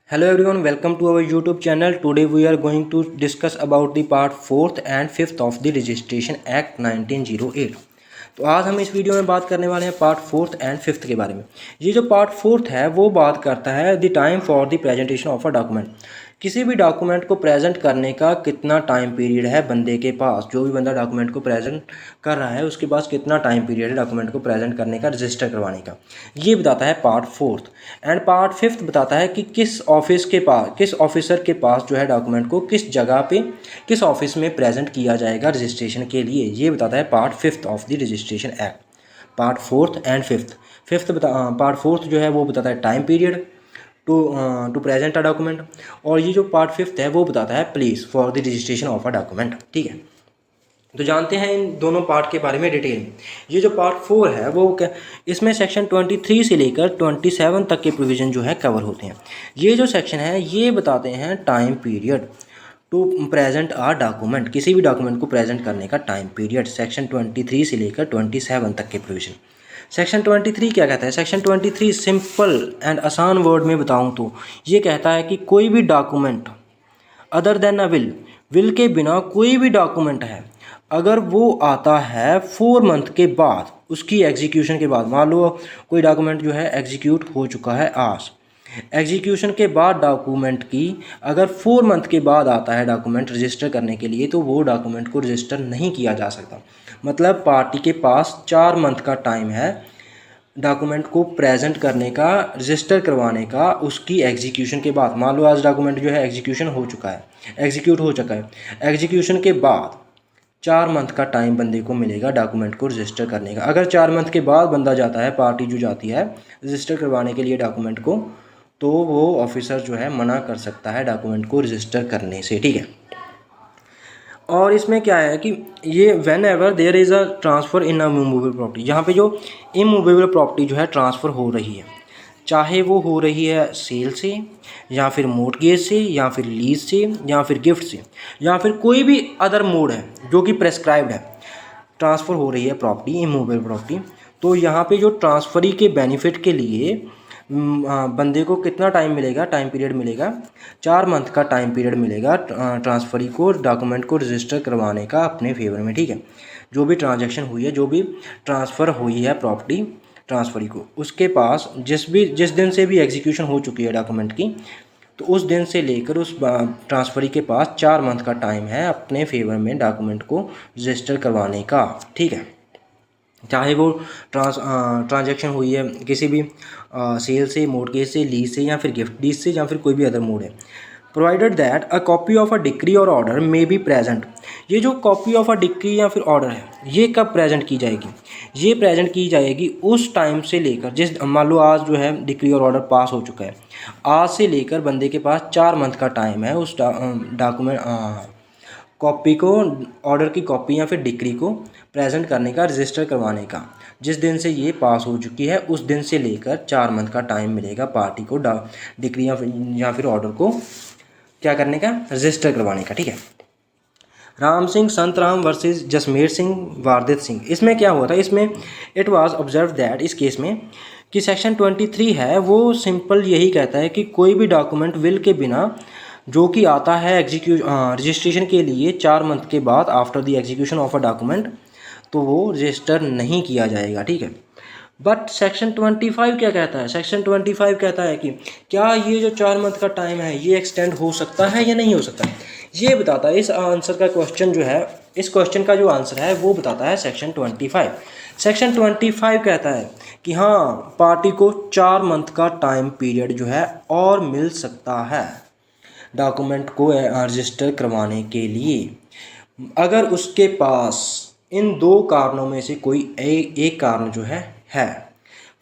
Hello everyone, welcome to our YouTube channel. Today we are going to discuss about the part 4th and 5th of the Registration Act 1908. तो आज हम इस video में बात करने वाले हैं पार्ट 4th एंड 5th के बारे में। ये जो पार्ट 4th है वो बात करता है the time for the presentation of a document. किसी भी डॉक्यूमेंट को प्रेजेंट करने का कितना टाइम पीरियड है बंदे के पास, जो भी बंदा डॉक्यूमेंट को प्रेजेंट कर रहा है उसके पास कितना टाइम पीरियड है डॉक्यूमेंट को प्रेजेंट करने का, रजिस्टर करवाने का, ये बताता है part 4th। And part 5th बताता है कि किस ऑफिसर के पास जो है डॉक्यूमेंट को किस जगह पे किस ऑफिस में प्रेजेंट किया जाएगा रजिस्ट्रेशन के लिए, ये बताता है part 5th of the registration act. Part 4th and 5th part 4th जो है वो बताता है time period to present a document, और ये जो पार्ट 5th है वो बताता है place for the registration of a document. ठीक है, तो जानते हैं इन दोनों पार्ट के बारे में डिटेल में। ये जो पार्ट 4 है वो क्या, इसमें सेक्शन 23 से लेकर 27 तक के प्रोविज़न जो है कवर होते हैं। ये जो सेक्शन है ये बताते हैं time period to present a document, किसी भी डॉक्यूमेंट को प्रेजेंट करने का टाइम पीरियड, सेक्शन 23 से लेकर 27 तक के प्रोविज़न। सेक्शन 23 क्या कहता है? सेक्शन 23 सिंपल एंड आसान वर्ड में बताऊं तो ये कहता है कि कोई भी document other than a will के बिना कोई भी डॉक्यूमेंट है, अगर वो आता है 4 मंथ के बाद, उसकी एग्जीक्यूशन के बाद, मान लो कोई डॉक्यूमेंट जो है एग्जीक्यूट हो चुका है आज, एग्जीक्यूशन के बाद डॉक्यूमेंट की अगर 4 मंथ के बाद आता है डॉक्यूमेंट रजिस्टर करने के लिए, तो वो डॉक्यूमेंट को रजिस्टर नहीं किया जा सकता। मतलब पार्टी के पास 4 मंथ का टाइम है डॉक्यूमेंट को प्रेजेंट करने का, रजिस्टर करवाने का, उसकी एग्जीक्यूशन के बाद। मान लो आज डॉक्यूमेंट जो है एग्जीक्यूशन हो चुका है, एग्जीक्यूट हो चुका है, एग्जीक्यूशन के बाद 4 मंथ का टाइम बंदे को मिलेगा डॉक्यूमेंट को रजिस्टर करने का। अगर 4 मंथ के बाद बंदा जाता है, पार्टी जो जाती है रजिस्टर करवाने के लिए डॉक्यूमेंट को, तो वो ऑफिसर जो है मना कर सकता है डॉक्यूमेंट को रजिस्टर करने से। ठीक है, और इसमें क्या है कि ये whenever there is a transfer in a movable property, यहाँ पे जो इमूवेबल प्रॉपर्टी जो है ट्रांसफ़र हो रही है, चाहे वो हो रही है सेल से या फिर मोर्टगेज से या फिर लीज से या फिर गिफ्ट से या फिर कोई भी अदर मोड है जो कि प्रेस्क्राइब्ड है, ट्रांसफ़र हो रही है प्रॉपर्टी, इमूवेबल प्रॉपर्टी, तो यहाँ पे जो ट्रांसफरी के बेनिफिट के लिए बंदे को कितना टाइम मिलेगा, टाइम पीरियड मिलेगा, 4 मंथ का टाइम पीरियड मिलेगा ट्रांसफरी को डॉक्यूमेंट को रजिस्टर करवाने का अपने फेवर में। ठीक है, जो भी ट्रांजैक्शन हुई है, जो भी ट्रांसफ़र हुई है प्रॉपर्टी ट्रांसफरी को, उसके पास जिस दिन से भी एग्जीक्यूशन हो चुकी है डॉक्यूमेंट की, तो उस दिन से लेकर उस ट्रांसफरी के पास 4 मंथ का टाइम है अपने फेवर में डॉक्यूमेंट को रजिस्टर करवाने का। ठीक है, चाहे वो ट्रांजैक्शन हुई है किसी भी सेल से, मोर्टगेज से, लीज से या फिर गिफ्ट डीड से या फिर कोई भी अदर मोड है। Provided that a copy of a decree or order may be present, ये जो कॉपी ऑफ अ डिक्री या फिर ऑर्डर है ये कब प्रेजेंट की जाएगी? ये प्रेजेंट की जाएगी उस टाइम से लेकर, जिस मान लो आज जो है डिक्री और ऑर्डर पास हो चुका है, आज से लेकर बंदे के पास 4 मंथ का टाइम है उस डॉक्यूमेंट कॉपी को, ऑर्डर की कॉपी या फिर डिक्री को प्रेजेंट करने का, रजिस्टर करवाने का। जिस दिन से ये पास हो चुकी है उस दिन से लेकर 4 मंथ का टाइम मिलेगा पार्टी को डिक्री या फिर ऑर्डर को क्या करने का, रजिस्टर करवाने का। ठीक है, राम सिंह संत राम वर्सेस जसमेर सिंह वारदित सिंह, इसमें क्या हुआ था? इसमें इट वाज ऑब्जर्व दैट, इस केस में कि सेक्शन 23 है वो सिंपल यही कहता है कि कोई भी डॉक्यूमेंट विल के बिना जो कि आता है रजिस्ट्रेशन के लिए 4 मंथ के बाद after the execution of a document, तो वो रजिस्टर नहीं किया जाएगा। ठीक है, बट सेक्शन 25 क्या कहता है? सेक्शन 25 कहता है कि क्या ये जो 4 मंथ का टाइम है ये एक्सटेंड हो सकता है या नहीं हो सकता, ये बताता है। इस आंसर का क्वेश्चन जो है, इस क्वेश्चन का जो आंसर है वो बताता है सेक्शन 25। सेक्शन 25 कहता है कि हाँ, पार्टी को 4 मंथ का टाइम पीरियड जो है और मिल सकता है डॉक्यूमेंट को रजिस्टर करवाने के लिए, अगर उसके पास इन 2 कारणों में से कोई एक कारण जो है।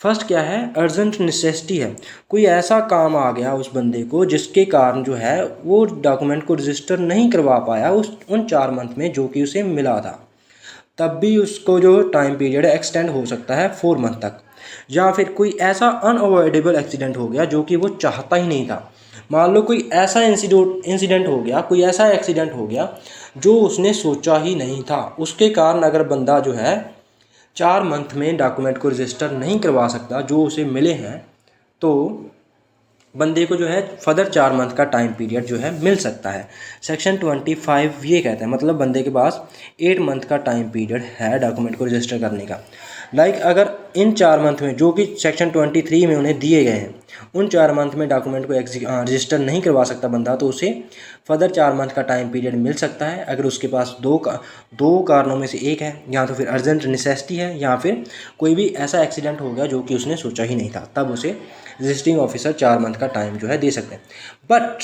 फर्स्ट क्या है? अर्जेंट नेसेसिटी है, कोई ऐसा काम आ गया उस बंदे को जिसके कारण जो है वो डॉक्यूमेंट को रजिस्टर नहीं करवा पाया उन 4 मंथ में जो कि उसे मिला था, तब भी उसको जो टाइम पीरियड एक्सटेंड हो सकता है 4 मंथ तक। या फिर कोई ऐसा अनअवॉइडेबल एक्सीडेंट हो गया जो कि वो चाहता ही नहीं था, मान लो कोई ऐसा इंसिडेंट हो गया, कोई ऐसा एक्सीडेंट हो गया जो उसने सोचा ही नहीं था, उसके कारण अगर बंदा जो है 4 मंथ में डॉक्यूमेंट को रजिस्टर नहीं करवा सकता जो उसे मिले हैं, तो बंदे को जो है फर्दर 4 मंथ का टाइम पीरियड जो है मिल सकता है। सेक्शन 25 ये कहता है मतलब बंदे के पास 8 मंथ का टाइम पीरियड है डॉक्यूमेंट को रजिस्टर करने का। अगर इन 4 मंथ में जो कि सेक्शन 23 में उन्हें दिए गए हैं, उन 4 मंथ में डॉक्यूमेंट को रजिस्टर नहीं करवा सकता बंदा, तो उसे फर्दर 4 मंथ का टाइम पीरियड मिल सकता है। अगर उसके पास दो कारणों में से एक है, या तो फिर अर्जेंट नेसेसिटी है या फिर कोई भी ऐसा एक्सीडेंट हो गया जो कि उसने सोचा ही नहीं था, तब उसे रजिस्टरिंग ऑफिसर 4 मंथ का टाइम जो है दे सकते हैं। बट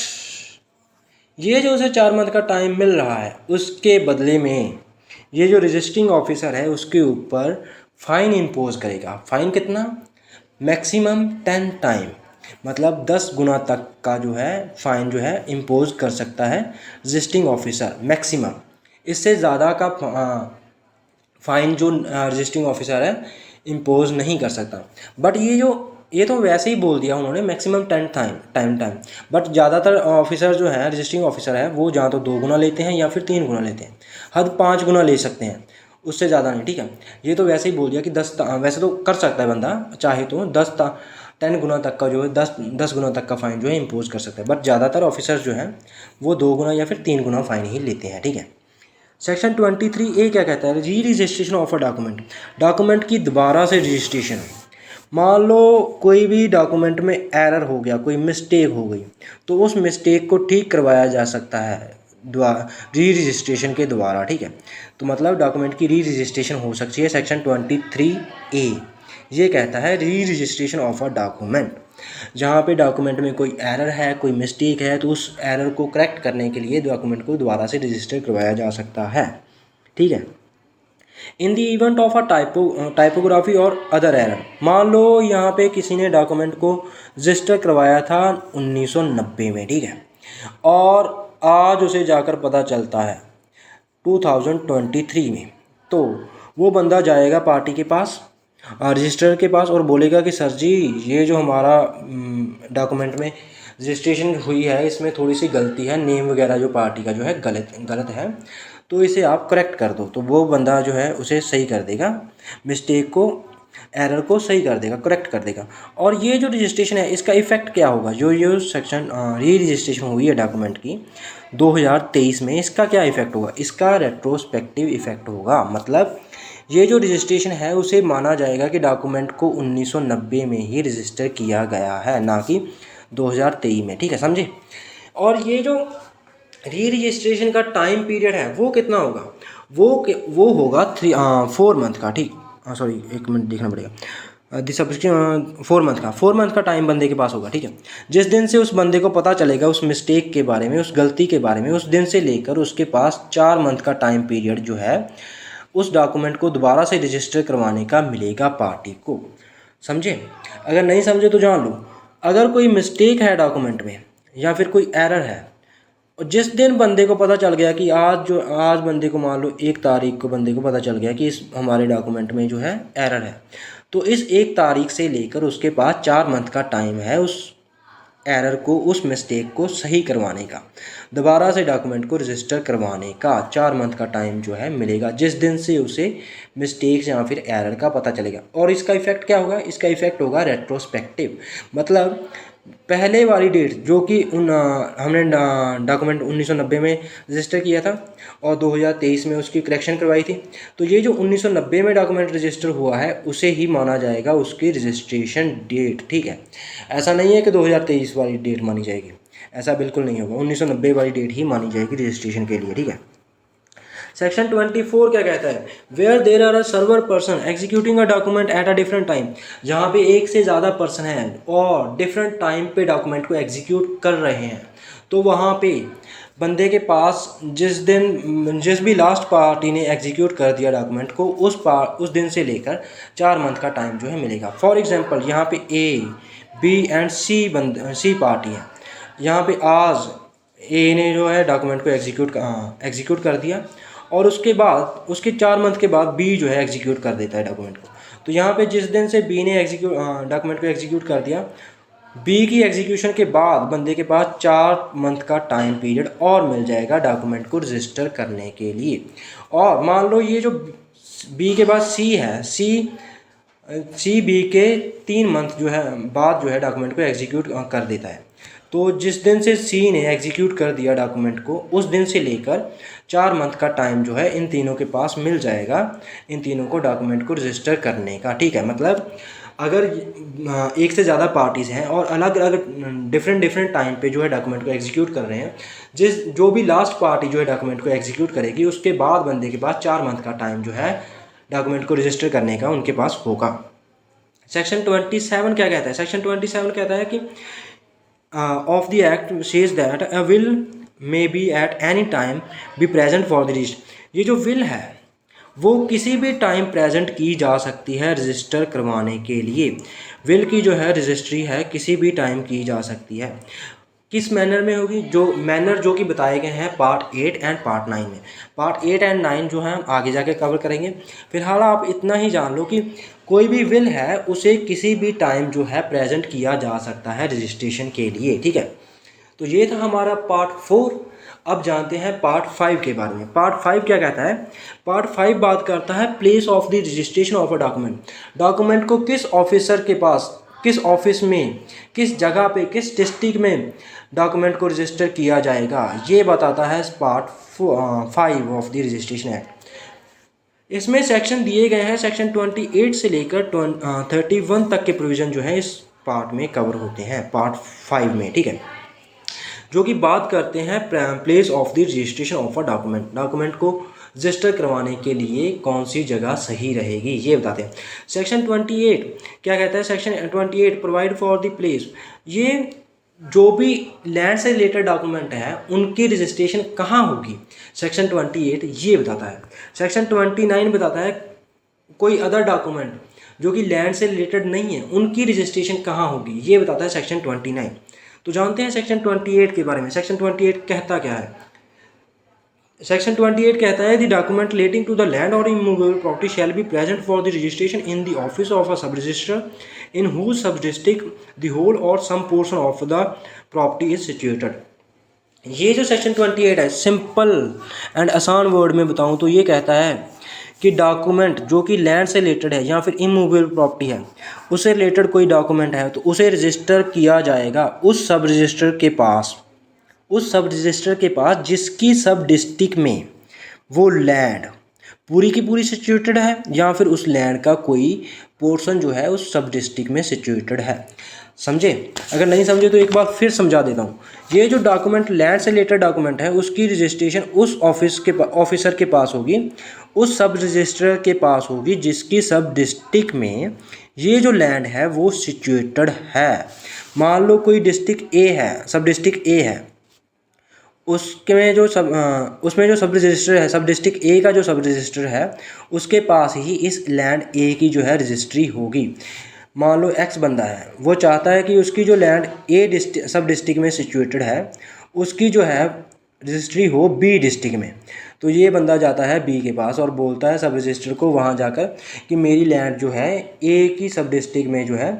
ये जो उसे 4 मंथ का टाइम मिल रहा है, उसके बदले में ये जो रजिस्टरिंग ऑफिसर है उसके ऊपर फ़ाइन इम्पोज करेगा। फ़ाइन कितना? मैक्सिमम 10 टाइम, मतलब 10 गुना तक का जो है फ़ाइन जो है इम्पोज कर सकता है रजिस्टरिंग ऑफिसर, मैक्सिमम। इससे ज़्यादा का फ़ाइन जो रजिस्टरिंग ऑफिसर है इम्पोज नहीं कर सकता। बट ये तो वैसे ही बोल दिया उन्होंने, मैक्सिमम 10 टाइम। बट ज़्यादातर ऑफिसर जो है रजिस्टरिंग ऑफिसर है वो जहाँ तो 2 गुना लेते हैं या फिर 3 गुना लेते हैं, हद 5 गुना ले सकते हैं, उससे ज़्यादा नहीं, ठीक है। ये तो वैसे ही बोल दिया कि 10, वैसे तो कर सकता है बंदा चाहे तो 10 गुना तक का जो है 10 गुना तक का फ़ाइन जो है इम्पोज कर सकता है। बट ज़्यादातर ऑफिसर जो हैं वो 2 गुना या फिर 3 गुना फ़ाइन ही लेते हैं, ठीक है। सेक्शन 23A क्या कहता है? री रजिस्ट्रेशन ऑफ अ डॉक्यूमेंट की दोबारा से रजिस्ट्रेशन। मान लो कोई भी डॉक्यूमेंट में एरर हो गया, कोई मिस्टेक हो गई, तो उस मिस्टेक को ठीक करवाया जा सकता है री रजिस्ट्रेशन के द्वारा, ठीक है। तो मतलब डॉक्यूमेंट की री रजिस्ट्रेशन हो सकती है। सेक्शन 23A ये कहता है री रजिस्ट्रेशन ऑफ अ डॉक्यूमेंट। जहाँ पे डॉक्यूमेंट में कोई एरर है, कोई मिस्टेक है, तो उस एरर को करेक्ट करने के लिए डॉक्यूमेंट को दोबारा से रजिस्टर करवाया जा सकता है, ठीक है। इन दी इवेंट ऑफ अ टाइपोग्राफी और अदर एरर, मान लो यहाँ पे किसी ने डॉक्यूमेंट को रजिस्टर करवाया था 1990 में, ठीक है, और आज उसे जाकर पता चलता है 2023 में, तो वो बंदा जाएगा पार्टी के पास, रजिस्ट्रार के पास, और बोलेगा कि सर जी ये जो हमारा डॉक्यूमेंट में रजिस्ट्रेशन हुई है इसमें थोड़ी सी गलती है, नेम वगैरह जो पार्टी का जो है गलत है, तो इसे आप करेक्ट कर दो। तो वो बंदा जो है उसे सही कर देगा, मिस्टेक को, एरर को सही कर देगा, करेक्ट कर देगा। और ये जो रजिस्ट्रेशन है इसका इफ़ेक्ट क्या होगा? जो सेक्शन री रजिस्ट्रेशन हुई है डॉक्यूमेंट की 2023 में, इसका क्या इफ़ेक्ट होगा? इसका रेट्रोस्पेक्टिव इफ़ेक्ट होगा। मतलब ये जो रजिस्ट्रेशन है उसे माना जाएगा कि डॉक्यूमेंट को 1990 में ही रजिस्टर किया गया है, ना कि 2023 में, ठीक है, समझे। और ये जो री रजिस्ट्रेशन का टाइम पीरियड है वो कितना होगा? वो होगा 4 मंथ का, ठीक, सॉरी 1 मिनट देखना पड़ेगा। सब्सक्रिप्शन 4 मंथ का टाइम बंदे के पास होगा, ठीक है। जिस दिन से उस बंदे को पता चलेगा उस मिस्टेक के बारे में, उस गलती के बारे में, उस दिन से लेकर उसके पास 4 मंथ का टाइम पीरियड जो है उस डॉक्यूमेंट को दोबारा से रजिस्टर करवाने का मिलेगा पार्टी को, समझे। अगर नहीं समझे तो जान लो, अगर कोई मिस्टेक है डॉक्यूमेंट में या फिर कोई एरर है, और जिस दिन बंदे को पता चल गया कि आज बंदे को, मान लो 1 तारीख को बंदे को पता चल गया कि इस हमारे डॉक्यूमेंट में जो है एरर है, तो इस 1 तारीख से लेकर उसके पास 4 मंथ का टाइम है उस एरर को, उस मिस्टेक को सही करवाने का, दोबारा से डॉक्यूमेंट को रजिस्टर करवाने का 4 मंथ का टाइम जो है मिलेगा, जिस दिन से उसे मिस्टेक्स या फिर एरर का पता चलेगा। और इसका इफ़ेक्ट क्या होगा? इसका इफ़ेक्ट होगा रेट्रोस्पेक्टिव। मतलब पहले वाली डेट जो कि हमने डॉक्यूमेंट 1990 में रजिस्टर किया था और 2023 में उसकी करेक्शन करवाई थी, तो ये जो 1990 में डॉक्यूमेंट रजिस्टर हुआ है उसे ही माना जाएगा उसकी रजिस्ट्रेशन डेट, ठीक है। ऐसा नहीं है कि 2023 वाली डेट मानी जाएगी, ऐसा बिल्कुल नहीं होगा, 1990 वाली डेट ही मानी जाएगी रजिस्ट्रेशन के लिए, ठीक है। सेक्शन 24 क्या कहता है? Where there are a several person executing a document at a different time, जहाँ पे एक से ज़्यादा पर्सन हैं और डिफरेंट टाइम पे डॉक्यूमेंट को एग्जीक्यूट कर रहे हैं, तो वहाँ पे बंदे के पास जिस भी लास्ट पार्टी ने एग्जीक्यूट कर दिया डॉक्यूमेंट को, उस दिन से लेकर 4 मंथ का टाइम जो है मिलेगा। फॉर एग्जांपल यहाँ पे A, B and C party है। यहाँ पे आज A ने जो है डॉक्यूमेंट को एग्जीक्यूट कर दिया, और उसके बाद उसके 4 मंथ के बाद B जो है एग्जीक्यूट कर देता है डॉक्यूमेंट को। तो यहाँ पे जिस दिन से B ने डॉक्यूमेंट को एग्जीक्यूट कर दिया, B की एग्जीक्यूशन के बाद बंदे के पास 4 मंथ का टाइम पीरियड और मिल जाएगा डॉक्यूमेंट को रजिस्टर करने के लिए। और मान लो ये जो B के बाद C है, C CB के 3 मंथ जो है बाद जो है डॉक्यूमेंट को एग्जीक्यूट कर देता है। तो जिस दिन से C ने एग्जीक्यूट कर दिया डॉक्यूमेंट को, उस दिन से लेकर 4 मंथ का टाइम जो है इन तीनों के पास मिल जाएगा, इन तीनों को डॉक्यूमेंट को रजिस्टर करने का। ठीक है, मतलब अगर एक से ज़्यादा पार्टीज़ हैं और अलग अलग डिफरेंट टाइम पे जो है डॉक्यूमेंट को एग्जीक्यूट कर रहे हैं, जो भी लास्ट पार्टी जो है डॉक्यूमेंट को एग्जीक्यूट करेगी, उसके बाद बंदे के पास 4 मंथ का टाइम जो है डॉक्यूमेंट को रजिस्टर करने का उनके पास होगा। सेक्शन 27 क्या कहता है? सेक्शन 27 कहता है कि of the act says that a will may be at any time B present for the register. ये जो विल है वो किसी भी टाइम प्रेजेंट की जा सकती है रजिस्टर करवाने के लिए। विल की जो है रजिस्ट्री है किसी भी टाइम की जा सकती है। किस मैनर में होगी? जो मैनर जो कि बताए गए हैं पार्ट 8 एंड पार्ट 9 में। पार्ट 8 एंड 9 जो है हम आगे जाके कवर करेंगे। फिलहाल आप इतना ही जान लो कि कोई भी विल है उसे किसी भी टाइम जो है प्रेजेंट किया जा सकता है रजिस्ट्रेशन के लिए। ठीक है, तो ये था हमारा पार्ट 4। अब जानते हैं पार्ट 5 के बारे में। पार्ट 5 क्या कहता है? पार्ट 5 बात करता है place of the registration of a document. Document को किस ऑफिसर के पास, किस ऑफिस में, किस जगह पे, किस डिस्ट्रिक्ट में डॉक्यूमेंट को रजिस्टर किया जाएगा, ये बताता है part 5 of the registration act. इसमें सेक्शन दिए गए हैं, सेक्शन 28 से लेकर 31 तक के प्रोविज़न जो है इस पार्ट में कवर होते हैं पार्ट 5 में। ठीक है, जो कि बात करते हैं place of the registration of a document. Document को रजिस्टर करवाने के लिए कौन सी जगह सही रहेगी ये बताते हैं। सेक्शन 28 क्या कहता है? Section 28 provide for the place. ये जो भी लैंड से रिलेटेड डॉक्यूमेंट है उनकी रजिस्ट्रेशन कहाँ होगी, सेक्शन 28 ये बताता है। सेक्शन 29 बताता है कोई अदर डॉक्यूमेंट जो कि लैंड से रिलेटेड नहीं है उनकी रजिस्ट्रेशन कहाँ होगी, ये बताता है सेक्शन 29। तो जानते हैं सेक्शन 28 के बारे में। सेक्शन 28 कहता क्या है? सेक्शन 28 कहता है the document relating to the land or immovable property shall be present for the registration in the office of a sub registrar in whose sub district the whole or some portion of the property is situated. ये जो section 28 है, simple and आसान word में बताऊं तो ये कहता है कि डॉक्यूमेंट जो कि लैंड से रिलेटेड है या फिर इमूवेबल प्रॉपर्टी है, उससे रिलेटेड कोई डॉक्यूमेंट है तो उसे रजिस्टर किया जाएगा उस सब रजिस्टर के पास, उस सब रजिस्टर के पास जिसकी सब डिस्ट्रिक्ट में वो लैंड पूरी की पूरी सिचुएटेड है या फिर उस लैंड का कोई पोर्शन जो है उस सब डिस्ट्रिक्ट में सिचुएटेड है। समझे? अगर नहीं समझे तो एक बार फिर समझा देता हूँ। ये जो डॉक्यूमेंट लैंड से रिलेटेड डॉक्यूमेंट है उसकी रजिस्ट्रेशन उस ऑफिसर के पास होगी, उस सब रजिस्ट्रार के पास होगी जिसकी सब डिस्ट्रिक्ट में ये जो लैंड है वो सिचुएटेड है। मान लो कोई डिस्ट्रिक्ट ए है, सब डिस्ट्रिक्ट ए है, उसमें जो सब रजिस्टर है, सब डिस्ट्रिक्ट ए का जो सब रजिस्टर है उसके पास ही इस लैंड ए की जो है रजिस्ट्री होगी। मान लो एक्स बंदा है, वो चाहता है कि उसकी जो लैंड ए सब डिस्ट्रिक्ट में सिचुएटेड है उसकी जो है रजिस्ट्री हो बी डिस्ट्रिक्ट में। तो ये बंदा जाता है बी के पास और बोलता है सब रजिस्टर को वहाँ जाकर कि मेरी लैंड जो है ए की सब डिस्ट्रिक्ट में जो है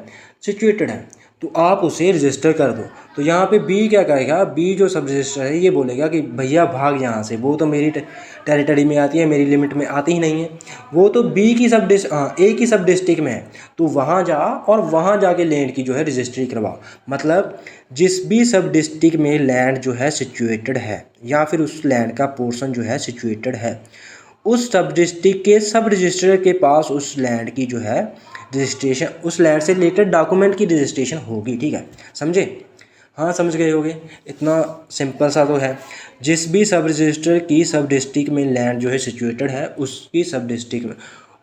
सिचुएटेड है, तो आप उसे रजिस्टर कर दो। तो यहाँ पे बी क्या कहेगा? बी जो सब रजिस्टर है ये बोलेगा कि भैया भाग यहाँ से, वो तो मेरी टेरिटरी में आती है, मेरी लिमिट में आती ही नहीं है, वो तो बी की ए की सब डिस्ट्रिक्ट में है, तो वहाँ जा और वहाँ जाके लैंड की जो है रजिस्ट्री करवा। मतलब जिस भी सब डिस्ट्रिक्ट में लैंड जो है सिचुएटेड है या फिर उस लैंड का पोर्शन जो है सिचुएटेड है, उस सब डिस्ट्रिक्ट के सब रजिस्ट्रार के पास उस लैंड की जो है रजिस्ट्रेशन, उस लैंड से रिलेटेड डॉक्यूमेंट की रजिस्ट्रेशन होगी। ठीक है, समझे? हाँ समझ गए होगे, इतना सिंपल सा तो है। जिस भी सब रजिस्टर की सब डिस्ट्रिक्ट में लैंड जो है सिचुएटेड है उसकी सब डिस्ट्रिक्ट में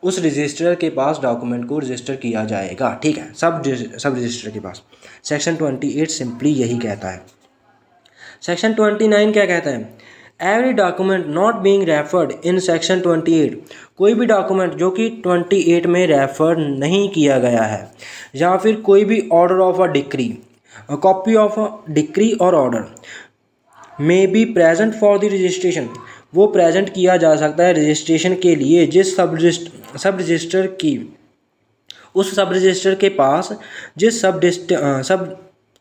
उस रजिस्ट्रार के पास डॉक्यूमेंट को रजिस्टर किया जाएगा। ठीक है, सब रजिस्टर के पास। सेक्शन 28 सिंपली यही कहता है। सेक्शन 29 क्या कहता है? Every document not being referred in section 28, कोई भी डॉक्यूमेंट जो कि 28 में रेफर नहीं किया गया है या फिर कोई भी order of a decree, copy of a decree or order may be present for the registration, वो प्रेजेंट किया जा सकता है रजिस्ट्रेशन के लिए जिस सब रजिस्टर की उस सब रजिस्टर के पास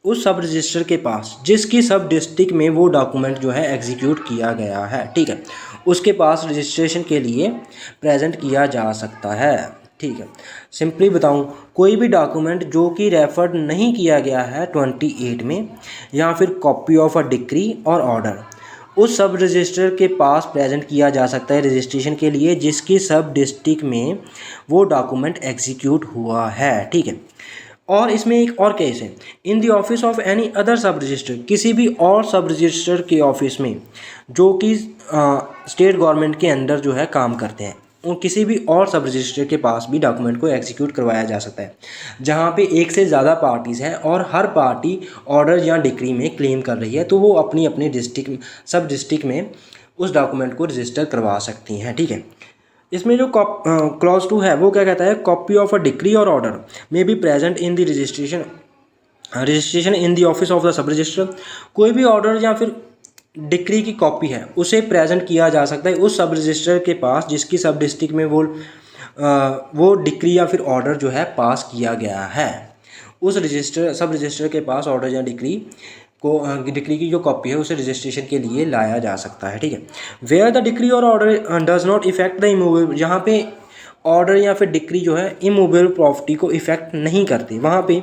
उस सब रजिस्टर के पास जिसकी सब डिस्ट्रिक्ट में वो डॉक्यूमेंट जो है एग्जीक्यूट किया गया है। ठीक है, उसके पास रजिस्ट्रेशन के लिए प्रेजेंट किया जा सकता है। ठीक है, सिंपली बताऊं, कोई भी डॉक्यूमेंट जो कि रेफर्ड नहीं किया गया है 28 में, या फिर copy of a decree or order उस सब रजिस्टर के पास प्रेजेंट किया जा सकता है रजिस्ट्रेशन के लिए जिसकी सब डिस्ट्रिक्ट में वो डॉक्यूमेंट एग्जीक्यूट हुआ है। ठीक है, और इसमें एक और केस है, in the office of any other सब रजिस्टर, किसी भी और सब रजिस्टर के ऑफिस में जो कि स्टेट गवर्नमेंट के अंडर जो है काम करते हैं, उन किसी भी और सब रजिस्टर के पास भी डॉक्यूमेंट को एग्जीक्यूट करवाया जा सकता है जहां पे एक से ज़्यादा पार्टीज़ हैं और हर पार्टी ऑर्डर या डिक्री में क्लेम कर रही है, तो वो अपनी अपनी डिस्ट्रिक्ट सब डिस्ट्रिक्ट में उस डॉक्यूमेंट को रजिस्टर करवा सकती हैं। ठीक है, इसमें जो क्लॉज 2 है वो क्या कहता है, copy of a decree or order may be present in the registration in the office of the sub register, कोई भी ऑर्डर या फिर डिक्री की कॉपी है उसे प्रेजेंट किया जा सकता है उस सब रजिस्टर के पास जिसकी सब डिस्ट्रिक्ट में वो डिक्री या फिर ऑर्डर जो है पास किया गया है। उस रजिस्टर सब रजिस्टर के पास ऑर्डर या डिक्री की जो कॉपी है उसे रजिस्ट्रेशन के लिए लाया जा सकता है। ठीक है, where the decree or order does not effect the immovable, जहाँ पे ऑर्डर या फिर डिक्री जो है इमूवेबल प्रॉपर्टी को इफेक्ट नहीं करती, वहाँ पे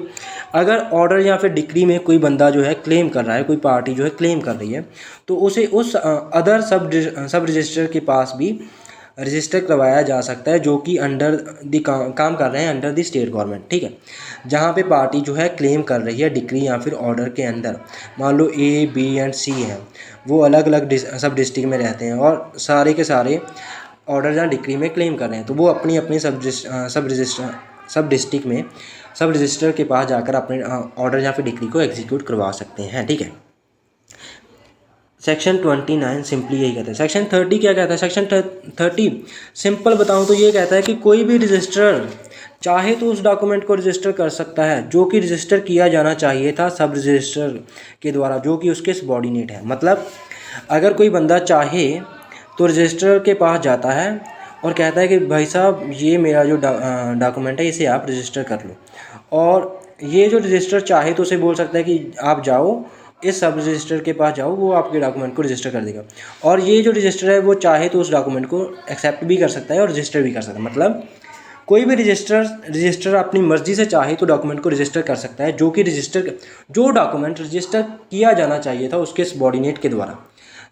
अगर ऑर्डर या फिर डिक्री में कोई बंदा जो है क्लेम कर रहा है, कोई पार्टी जो है क्लेम कर रही है, तो उसे उस अदर सब रजिस्टर के पास भी रजिस्टर करवाया जा सकता है जो कि अंडर द काम कर रहे हैं अंडर द स्टेट गवर्नमेंट। ठीक है, जहाँ पे पार्टी जो है क्लेम कर रही है डिक्री या फिर ऑर्डर के अंदर, मान लो A, B एंड C हैं, वो अलग अलग सब डिस्ट्रिक्ट में रहते हैं और सारे के सारे ऑर्डर या डिक्री में क्लेम कर रहे हैं, तो वो अपनी अपनी सब डिस्ट्रिक्ट में सब रजिस्टर के पास जाकर अपने ऑर्डर या फिर डिक्री को एग्जीक्यूट करवा सकते हैं। ठीक है, सेक्शन 29 सिंपली यही कहता है। सेक्शन 30 क्या कहता है, सेक्शन 30 सिंपल बताऊं तो ये कहता है कि कोई भी रजिस्ट्रर चाहे तो उस डॉक्यूमेंट को रजिस्टर कर सकता है जो कि रजिस्टर किया जाना चाहिए था सब रजिस्टर के द्वारा जो कि उसके सबॉर्डिनेट है। मतलब अगर कोई बंदा चाहे तो रजिस्ट्रर के पास जाता है और कहता है कि भाई साहब ये मेरा जो डॉक्यूमेंट है इसे आप रजिस्टर कर लो, और ये जो रजिस्टर चाहे तो उसे बोल सकता है कि आप जाओ इस सब रजिस्टर के पास जाओ, वो आपके डॉक्यूमेंट को रजिस्टर कर देगा, और ये जो रजिस्टर है वो चाहे तो उस डॉक्यूमेंट को एक्सेप्ट भी कर सकता है और रजिस्टर भी कर सकता है। मतलब कोई भी रजिस्टर अपनी मर्जी से चाहे तो डॉक्यूमेंट को रजिस्टर कर सकता है जो डॉक्यूमेंट रजिस्टर किया जाना चाहिए था उसके सबॉर्डिनेट के द्वारा,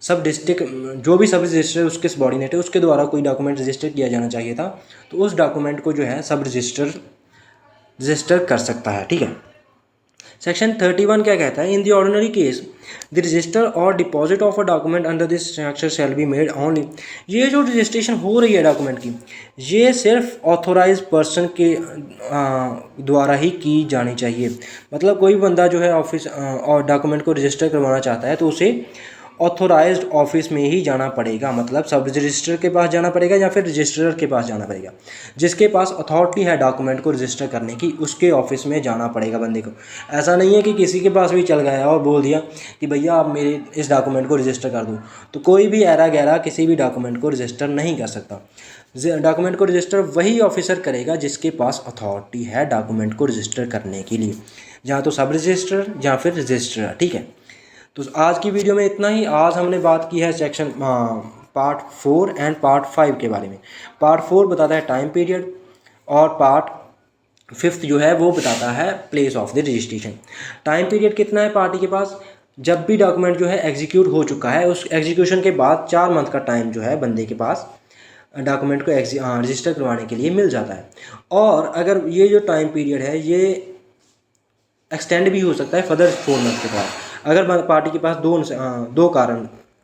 सब डिस्ट्रिक्ट जो भी सब रजिस्टर उसके सबॉर्डिनेट है उसके द्वारा कोई डॉक्यूमेंट रजिस्टर किया जाना चाहिए था, तो उस डॉक्यूमेंट को जो है सब रजिस्टर कर सकता है। ठीक है, सेक्शन 31 क्या कहता है, in the ordinary case the register or deposit of a document under this structure shall be made only, ये जो रजिस्ट्रेशन हो रही है डॉक्यूमेंट की ये सिर्फ ऑथोराइज पर्सन के द्वारा ही की जानी चाहिए। मतलब कोई बंदा जो है ऑफिस और डॉक्यूमेंट को रजिस्टर करवाना चाहता है तो उसे ऑथोराइज्ड ऑफिस में ही जाना पड़ेगा, मतलब सब रजिस्टर के पास जाना पड़ेगा या फिर रजिस्ट्रार के पास जाना पड़ेगा, जिसके पास अथॉरिटी है डॉक्यूमेंट को रजिस्टर करने की उसके ऑफिस में जाना पड़ेगा बंदे को। ऐसा नहीं है कि किसी के पास भी चल गया और बोल दिया कि भैया आप मेरे इस डॉक्यूमेंट को रजिस्टर कर दो, तो कोई भी ऐरा गैरा किसी भी डॉक्यूमेंट को रजिस्टर नहीं कर सकता। डॉक्यूमेंट को रजिस्टर वही ऑफिसर करेगा जिसके पास अथॉरिटी है डॉक्यूमेंट को रजिस्टर करने के लिए, या तो सब रजिस्टर या फिर रजिस्ट्रार। ठीक है, तो आज की वीडियो में इतना ही। आज हमने बात की है सेक्शन पार्ट 4 एंड पार्ट 5 के बारे में। पार्ट 4 बताता है टाइम पीरियड और पार्ट 5 जो है वो बताता है place of the registration. Time period कितना है पार्टी के पास, जब भी डॉक्यूमेंट जो है एग्जीक्यूट हो चुका है उस एग्जीक्यूशन के बाद 4 मंथ का टाइम जो है बंदे के पास डॉक्यूमेंट को रजिस्टर करवाने के लिए मिल जाता है। और अगर ये जो टाइम पीरियड है ये एक्सटेंड भी हो सकता है फर्दर 4 मंथ के बाद, अगर पार्टी के पास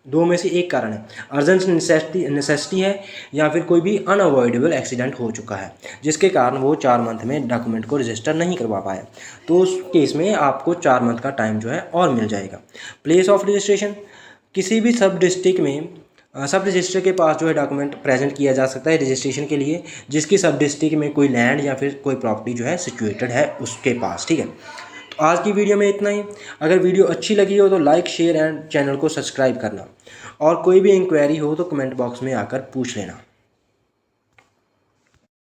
दो में से एक कारण है, अर्जेंट नेसेसिटी है या फिर कोई भी अनअवॉइडेबल एक्सीडेंट हो चुका है जिसके कारण वो 4 मंथ में डॉक्यूमेंट को रजिस्टर नहीं करवा पाया, तो उस केस में आपको 4 मंथ का टाइम जो है और मिल जाएगा। प्लेस ऑफ रजिस्ट्रेशन, किसी भी सब डिस्ट्रिक्ट में सब रजिस्टर के पास जो है डॉक्यूमेंट प्रेजेंट किया जा सकता है रजिस्ट्रेशन के लिए जिसकी सब डिस्ट्रिक्ट में कोई लैंड या फिर कोई प्रॉपर्टी जो है सिचुएटेड है उसके पास। ठीक है, तो आज की वीडियो में इतना ही। अगर वीडियो अच्छी लगी हो तो लाइक शेयर एंड चैनल को सब्सक्राइब करना, और कोई भी इंक्वायरी हो तो कमेंट बॉक्स में आकर पूछ लेना।